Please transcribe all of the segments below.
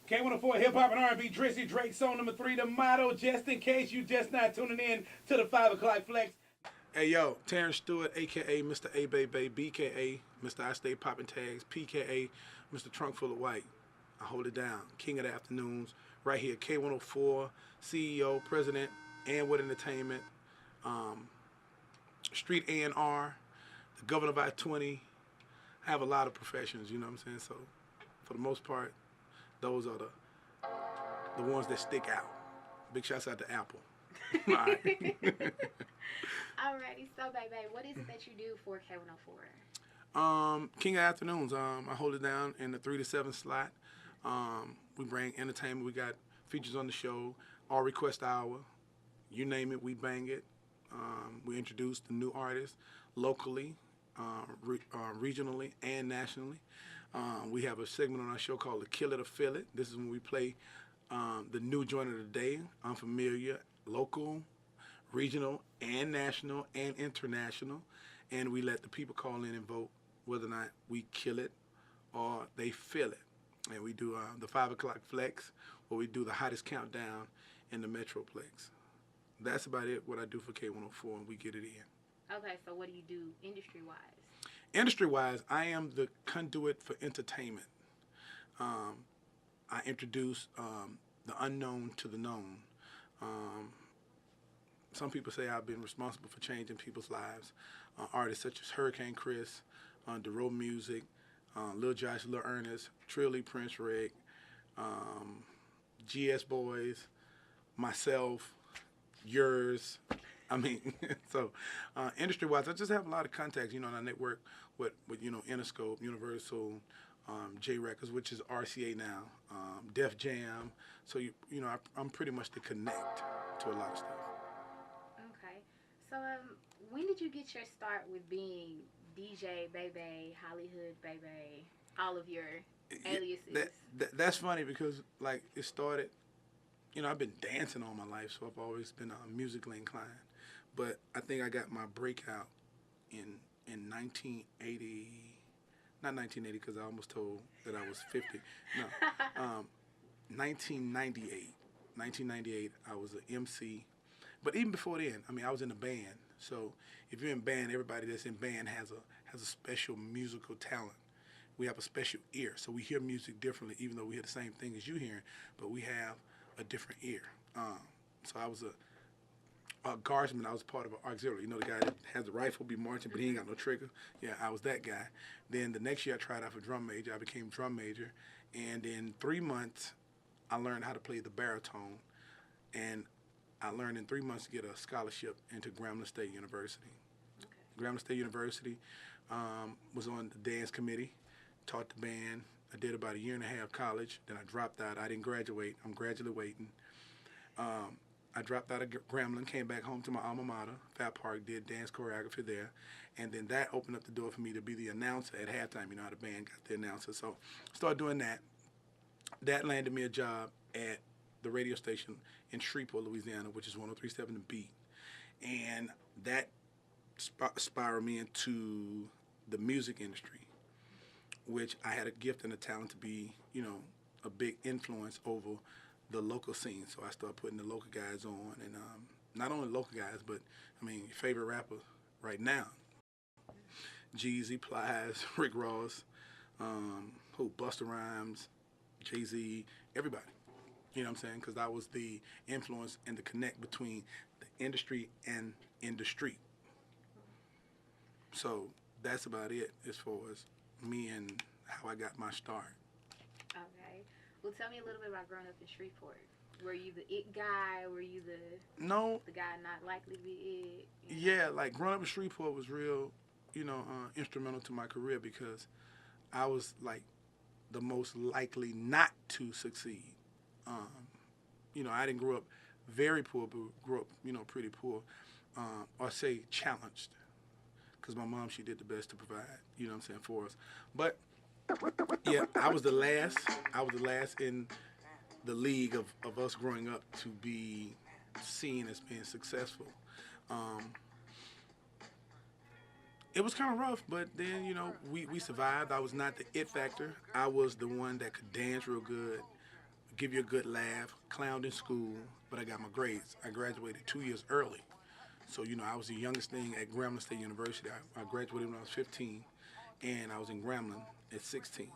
K104 Hip Hop and R&B, Drizzy Drake, song number 3, the motto, just in case you just not tuning in to the 5 o'clock flex. Hey yo, Terrence Stewart, aka Mr. A Bay Bay, BKA Mr. I Stay Poppin' Tags, PKA Mr. Trunk Full of White. I hold it down. King of the Afternoons, right here. K104, CEO, President, and with Entertainment, um, Street A&R, the Governor of I-20. I have a lot of professions, you know what I'm saying? So, for the most part, those are the ones that stick out. Big shouts out to Apple. All right. Alrighty, so baby, what is it that you do for K104? King of Afternoons. I hold it down in the 3 to 7 slot. We bring entertainment. We got features on the show. Our request hour. You name it, we bang it. We introduce the new artists locally, regionally, and nationally. We have a segment on our show called the Kill It or Feel It. This is when we play the new joint of the day, unfamiliar, local, regional, and national, and international. And we let the people call in and vote whether or not we kill it or they feel it. And we do the 5 o'clock flex, where we do the hottest countdown in the Metroplex. That's about it, what I do for K104, and we get it in. Okay, so what do you do industry-wise? Industry-wise, I am the conduit for entertainment. I introduce the unknown to the known. Some people say I've been responsible for changing people's lives. Artists such as Hurricane Chris, DeRoe Music, Lil Josh, Lil Ernest, Trilly, Prince Rick, GS Boys, myself, yours. I mean, so industry-wise, I just have a lot of contacts. You know, and I network with Interscope, Universal, J Records, which is RCA now, Def Jam. So I'm pretty much the connect to a lot of stuff. Okay, so when did you get your start with being DJ Bebe, Hollywood Bebe, all of your aliases? That's funny because like it started. I've been dancing all my life, so I've always been musically inclined. But I think I got my breakout in 1980, not 1980 because I almost told that I was 50. No, 1998. 1998, I was an MC. But even before then, I mean, I was in a band. So if you're in band, everybody that's in band has a special musical talent. We have a special ear, so we hear music differently, even though we hear the same thing as you hearing, but we have a different ear. So I was a guardsman. I was part of an auxiliary. You know, the guy that has the rifle, be marching, but he ain't got no trigger. Yeah, I was that guy. Then the next year I tried out for drum major. I became drum major. And in 3 months, I learned how to play the baritone. And I learned in 3 months to get a scholarship into Grambling State University. Okay. Grambling State University, was on the dance committee, taught the band. I did about a year and a half college. Then I dropped out. I didn't graduate. I'm graduating. I dropped out of Grambling, came back home to my alma mater, Fat Park, did dance choreography there. And then that opened up the door for me to be the announcer at halftime. You know how the band got the announcer. So I started doing that. That landed me a job at the radio station in Shreveport, Louisiana, which is 103.7 The Beat. And that spiraled me into the music industry, which I had a gift and a talent to be, a big influence over the local scene. So I started putting the local guys on, and not only local guys, but I mean, your favorite rapper right now, Jeezy, Plies, Rick Ross, Busta Rhymes, Jay-Z, everybody. You know what I'm saying? Because that was the influence and the connect between the industry and in the street. So that's about it as far as me and how I got my start. Okay. Well, tell me a little bit about growing up in Shreveport. Were you the it guy? Were you the guy not likely to be it? Yeah, like growing up in Shreveport was real, instrumental to my career because I was like the most likely not to succeed. I didn't grow up very poor, but grew up, pretty poor, or say challenged, because my mom, she did the best to provide, you know what I'm saying, for us. But yeah, I was the last in the league of us growing up to be seen as being successful. It was kind of rough, but then, we survived. I was not the it factor. I was the one that could dance real good, give you a good laugh, clowned in school, but I got my grades. I graduated 2 years early. So, I was the youngest thing at Grambling State University. I graduated when I was 15, and I was in Grambling at 16.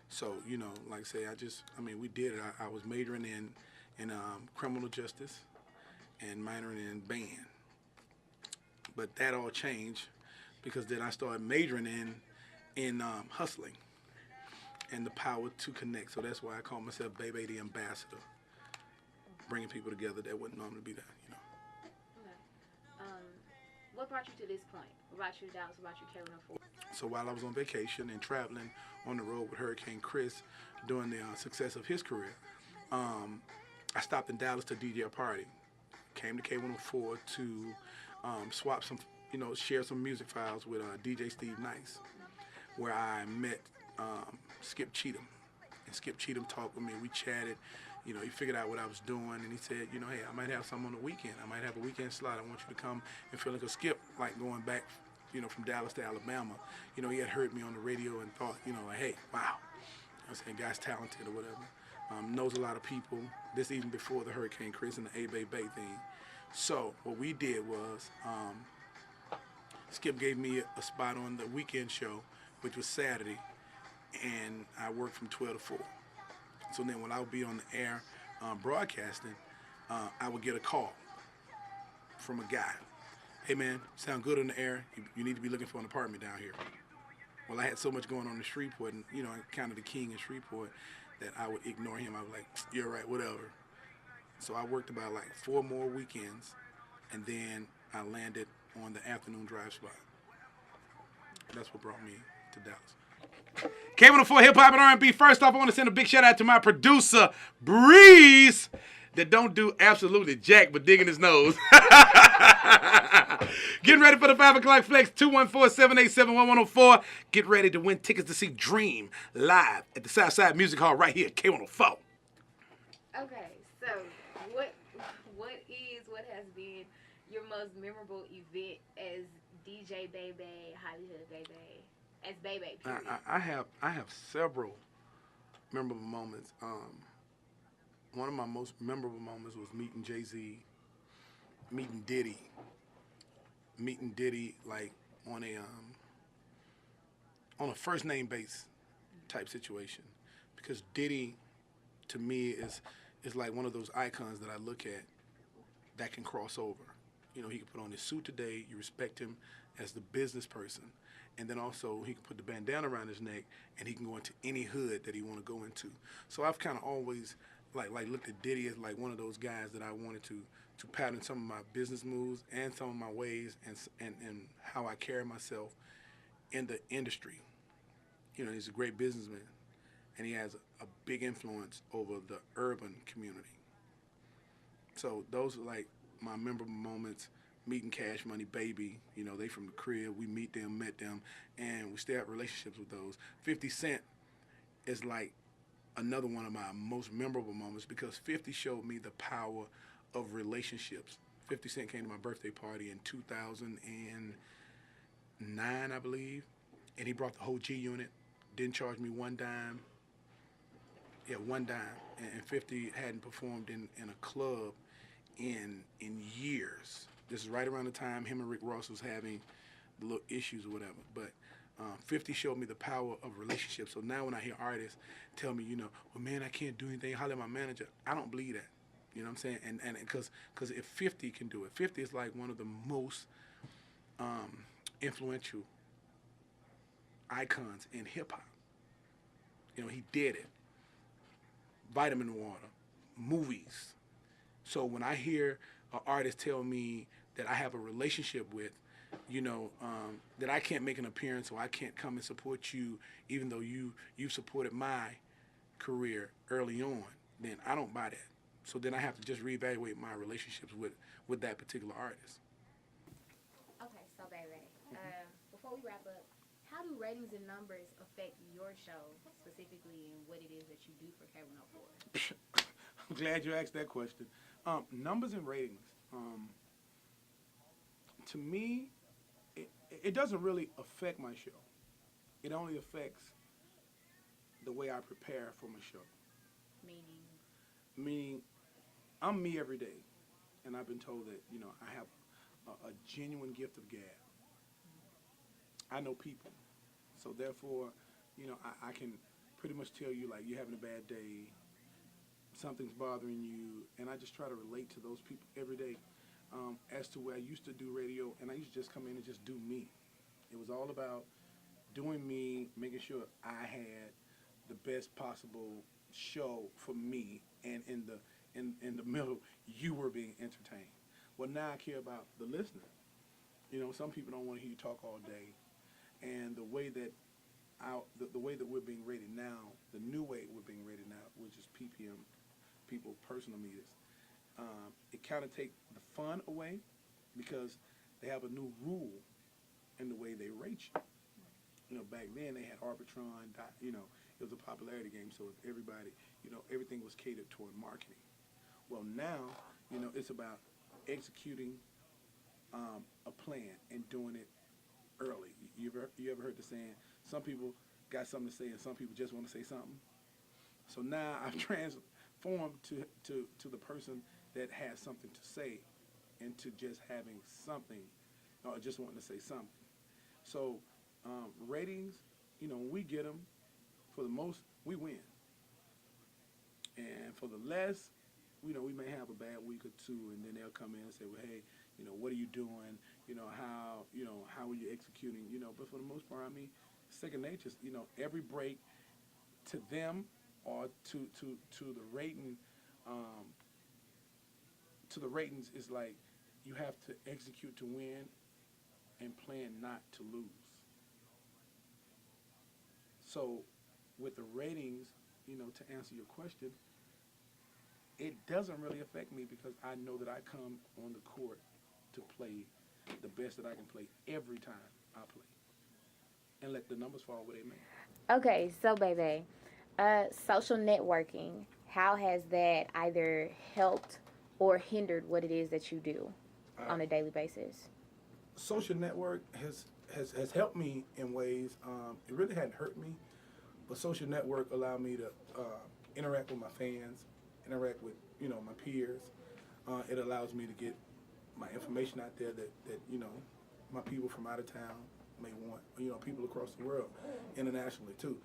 So, like I say, we did it. I was majoring in criminal justice and minoring in band. But that all changed because then I started majoring in hustling and the power to connect. So that's why I call myself Baby the Ambassador, bringing people together that wouldn't normally be there. Okay. Um, what brought you to this point? What brought you to Dallas? What brought you to K104? So while I was on vacation and traveling on the road with Hurricane Chris during the success of his career, I stopped in Dallas to DJ a party. Came to K104 to swap some, share some music files with DJ Steve Nice, where I met Skip Cheatham. And Skip Cheatham talked with me. We chatted. He figured out what I was doing, and he said, hey, I might have something on the weekend. I might have a weekend slot. I want you to come and fill in. Because Skip, like going back, from Dallas to Alabama, he had heard me on the radio and thought, like, hey, wow. I'm saying, guy's talented or whatever. Knows a lot of people. This even before the Hurricane Chris and the A-Bay Bay thing. So what we did was Skip gave me a spot on the weekend show, which was Saturday, and I worked from 12 to 4. So then when I would be on the air broadcasting, I would get a call from a guy. Hey, man, sound good on the air. You need to be looking for an apartment down here. Well, I had so much going on in Shreveport, and, kind of the king in Shreveport, that I would ignore him. I was like, you're right, whatever. So I worked about like 4 more weekends, and then I landed on the afternoon drive spot. That's what brought me to Dallas. K104 Hip Hop and R&B. First off, I want to send a big shout out to my producer, Breeze, that don't do absolutely jack but digging his nose. Getting ready for the 5 o'clock flex, 214-787-1104. Get ready to win tickets to see Dream live at the Southside Music Hall right here at K104. Okay, so what has been your most memorable event as DJ Bebe, Hollywood Bebe, as Bebe? I have several memorable moments. One of my most memorable moments was meeting Jay-Z, meeting Diddy like on a first name base type situation, because Diddy to me is like one of those icons that I look at that can cross over. He can put on his suit today, you respect him as the business person, and then also he can put the bandana around his neck and he can go into any hood that he want to go into. So I've kind of always like looked at Diddy as like one of those guys that I wanted to pattern some of my business moves and some of my ways and how I carry myself in the industry. He's a great businessman, and he has a big influence over the urban community. So those are like my memorable moments. Meeting Cash Money Baby, they from the crib. We met them, and we still have relationships with those. 50 Cent is like another one of my most memorable moments because 50 showed me the power of relationships. 50 Cent came to my birthday party in 2009, I believe, and he brought the whole G Unit, didn't charge me one dime. Yeah, one dime. And 50 hadn't performed in a club in years. This is right around the time him and Rick Ross was having the little issues or whatever. But 50 showed me the power of relationships. So now when I hear artists tell me, well, man, I can't do anything, holler at my manager, I don't believe that. You know what I'm saying? And because if 50 can do it, 50 is like one of the most influential icons in hip-hop. He did it. Vitamin Water, movies. So when I hear an artist tell me that I have a relationship with, that I can't make an appearance or I can't come and support you, even though you've supported my career early on, then I don't buy that. So then I have to just reevaluate my relationships with that particular artist. Okay, so baby, before we wrap up, how do ratings and numbers affect your show specifically and what it is that you do for K104? I'm glad you asked that question. Numbers and ratings. To me, it doesn't really affect my show. It only affects the way I prepare for my show. Meaning, I'm me every day, and I've been told that I have a genuine gift of gab. I know people, so therefore, I can pretty much tell you like you're having a bad day, something's bothering you, and I just try to relate to those people every day. As to where I used to do radio, and I used to just come in and just do me. It was all about doing me, making sure I had the best possible show for me, and in the middle, you were being entertained. Well, now I care about the listener. Some people don't want to hear you talk all day, and the way that the way that we're being rated now, the new way we're being rated now, which is PPM, people personal meters, it kind of take the fun away because they have a new rule in the way they rate you. Back then they had Arbitron, it was a popularity game, so if everybody, everything was catered toward marketing. Well, now, it's about executing a plan and doing it early. You ever heard the saying, some people got something to say and some people just want to say something? So now I've transformed to the person that has something to say into just having something or just wanting to say something. So ratings, when we get them, for the most, we win. And for the less, we may have a bad week or two, and then they'll come in and say, well, hey, what are you doing? How are you executing? But for the most part, I mean, second nature, every break to them or to the rating, to the ratings is like you have to execute to win and plan not to lose. So with the ratings, to answer your question, it doesn't really affect me because I know that I come on the court to play the best that I can play every time I play and let the numbers fall where they may. Okay, so baby, social networking, how has that either helped or hindered what it is that you do on a daily basis? Social network has helped me in ways. It really hadn't hurt me, but social network allowed me to interact with my fans, interact with my peers. It allows me to get my information out there that my people from out of town may want. People across the world, internationally too.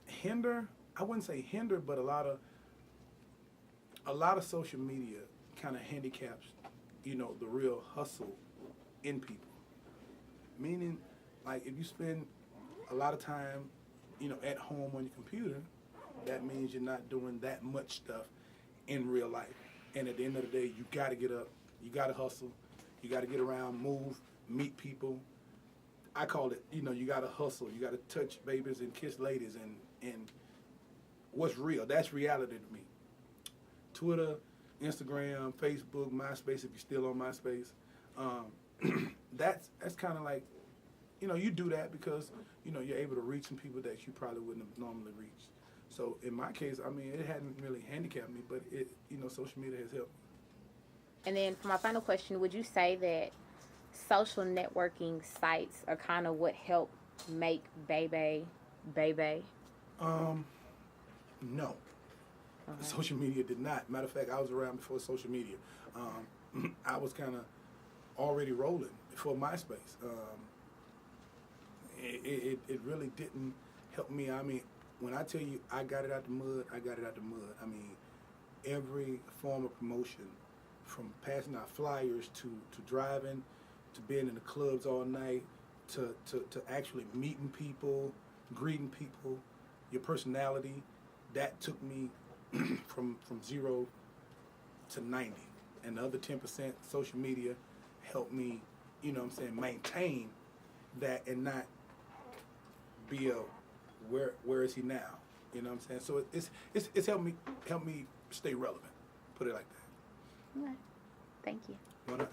Hinder, I wouldn't say hinder, but a lot of social media kind of handicaps the real hustle in people. Meaning, like if you spend a lot of time at home on your computer, that means you're not doing that much stuff in real life. And at the end of the day, you got to get up, you got to hustle, you got to get around, move, meet people. I call it, you got to hustle, you got to touch babies and kiss ladies and what's real. That's reality to me. Twitter, Instagram, Facebook, MySpace, if you're still on MySpace, that's kind of like, you do that because, you're able to reach some people that you probably wouldn't have normally reached. So in my case, I mean, it hadn't really handicapped me, but it, social media has helped. And then for my final question, would you say that social networking sites are kind of what helped make Bebe? No. Social media did not. Matter of fact, I was around before social media. I was kind of already rolling before MySpace. It really didn't help me. I mean, when I tell you I got it out the mud, I got it out the mud. I mean, every form of promotion, from passing out flyers to driving, to being in the clubs all night, to actually meeting people, greeting people, your personality, that took me from 0 to 90. And the other 10%, social media, helped me, maintain that and not be a where is he now? You know what I'm saying? So it's helped me stay relevant. Put it like that. Okay. Thank you. Why not?